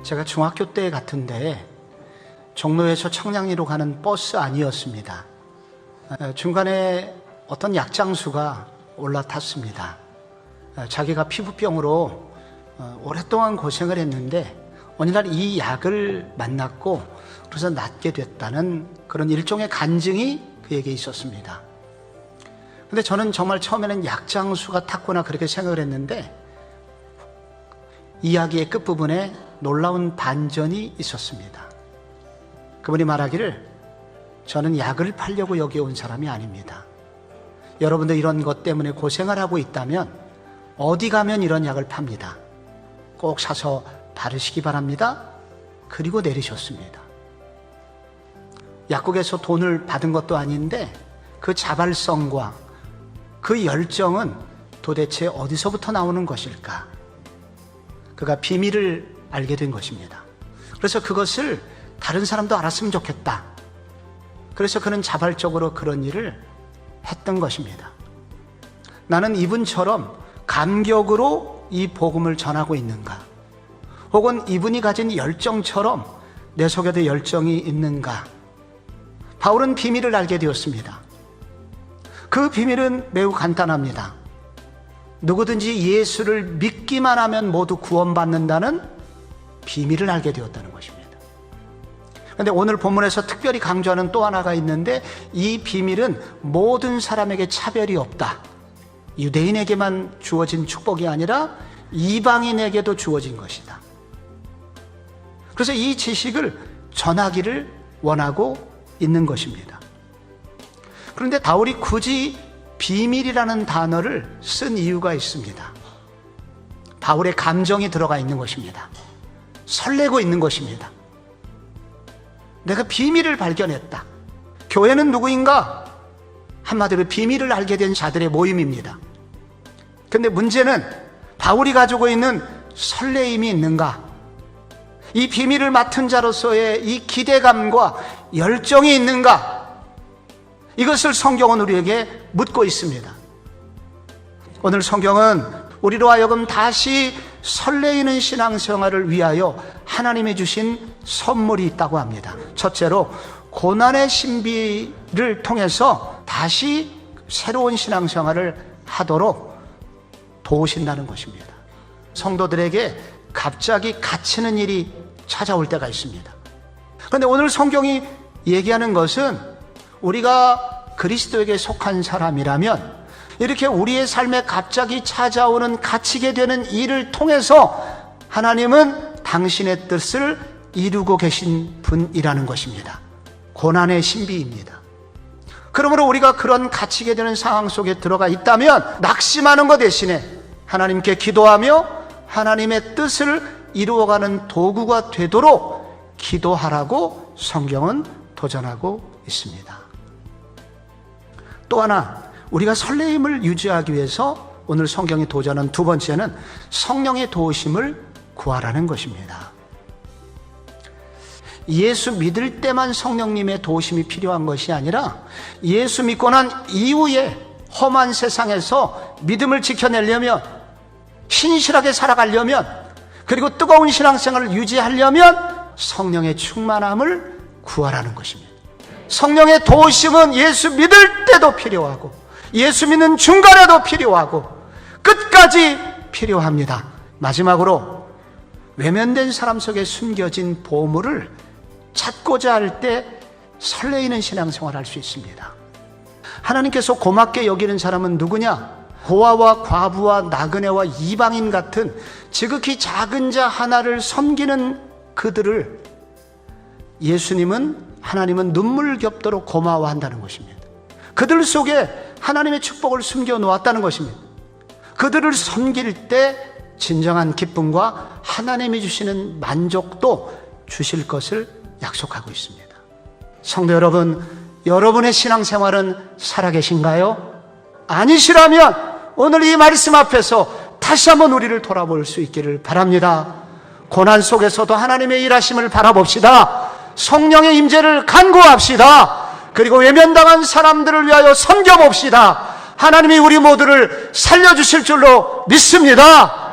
제가 중학교 때 같은데 종로에서 청량리로 가는 버스 안이었습니다. 중간에 어떤 약장수가 올라탔습니다. 자기가 피부병으로 오랫동안 고생을 했는데 어느 날 이 약을 만났고 그래서 낫게 됐다는 그런 일종의 간증이 그에게 있었습니다. 근데 저는 정말 처음에는 약장수가 탔구나 그렇게 생각을 했는데 이야기의 끝부분에 놀라운 반전이 있었습니다. 그분이 말하기를 저는 약을 팔려고 여기 온 사람이 아닙니다. 여러분들 이런 것 때문에 고생을 하고 있다면 어디 가면 이런 약을 팝니다. 꼭 사서 바르시기 바랍니다. 그리고 내리셨습니다. 약국에서 돈을 받은 것도 아닌데 그 자발성과 그 열정은 도대체 어디서부터 나오는 것일까? 그가 비밀을 알게 된 것입니다. 그래서 그것을 다른 사람도 알았으면 좋겠다. 그래서 그는 자발적으로 그런 일을 했던 것입니다. 나는 이분처럼 감격으로 이 복음을 전하고 있는가? 혹은 이분이 가진 열정처럼 내 속에도 열정이 있는가? 바울은 비밀을 알게 되었습니다. 그 비밀은 매우 간단합니다. 누구든지 예수를 믿기만 하면 모두 구원받는다는 비밀을 알게 되었다는 것입니다. 그런데 오늘 본문에서 특별히 강조하는 또 하나가 있는데 이 비밀은 모든 사람에게 차별이 없다. 유대인에게만 주어진 축복이 아니라 이방인에게도 주어진 것이다. 그래서 이 지식을 전하기를 원하고 있는 것입니다. 그런데 바울이 굳이 비밀이라는 단어를 쓴 이유가 있습니다. 바울의 감정이 들어가 있는 것입니다. 설레고 있는 것입니다. 내가 비밀을 발견했다. 교회는 누구인가? 한마디로 비밀을 알게 된 자들의 모임입니다. 그런데 문제는 바울이 가지고 있는 설레임이 있는가? 이 비밀을 맡은 자로서의 이 기대감과 열정이 있는가? 이것을 성경은 우리에게 묻고 있습니다. 오늘 성경은 우리로 하여금 다시 설레이는 신앙생활을 위하여 하나님이 주신 선물이 있다고 합니다. 첫째로 고난의 신비를 통해서 다시 새로운 신앙생활을 하도록 도우신다는 것입니다. 성도들에게 갑자기 갇히는 일이 찾아올 때가 있습니다. 그런데 오늘 성경이 얘기하는 것은 우리가 그리스도에게 속한 사람이라면 이렇게 우리의 삶에 갑자기 찾아오는 갇히게 되는 일을 통해서 하나님은 당신의 뜻을 이루고 계신 분이라는 것입니다. 고난의 신비입니다. 그러므로 우리가 그런 갇히게 되는 상황 속에 들어가 있다면 낙심하는 것 대신에 하나님께 기도하며 하나님의 뜻을 이루어가는 도구가 되도록 기도하라고 성경은 도전하고 있습니다. 또 하나 우리가 설레임을 유지하기 위해서 오늘 성경이 도전한 두 번째는 성령의 도우심을 구하라는 것입니다. 예수 믿을 때만 성령님의 도우심이 필요한 것이 아니라 예수 믿고 난 이후에 험한 세상에서 믿음을 지켜내려면 신실하게 살아가려면 그리고 뜨거운 신앙생활을 유지하려면 성령의 충만함을 구하라는 것입니다. 성령의 도우심은 예수 믿을 때도 필요하고 예수 믿는 중간에도 필요하고 끝까지 필요합니다. 마지막으로 외면된 사람 속에 숨겨진 보물을 찾고자 할 때 설레이는 신앙생활을 할 수 있습니다. 하나님께서 고맙게 여기는 사람은 누구냐? 고아와 과부와 나그네와 이방인 같은 지극히 작은 자 하나를 섬기는 그들을 하나님은 눈물겹도록 고마워한다는 것입니다. 그들 속에 하나님의 축복을 숨겨 놓았다는 것입니다. 그들을 섬길 때 진정한 기쁨과 하나님이 주시는 만족도 주실 것을 약속하고 있습니다. 성도 여러분, 여러분의 신앙생활은 살아계신가요? 아니시라면 오늘 이 말씀 앞에서 다시 한번 우리를 돌아볼 수 있기를 바랍니다. 고난 속에서도 하나님의 일하심을 바라봅시다. 성령의 임재를 간구합시다. 그리고 외면당한 사람들을 위하여 섬겨봅시다. 하나님이 우리 모두를 살려주실 줄로 믿습니다.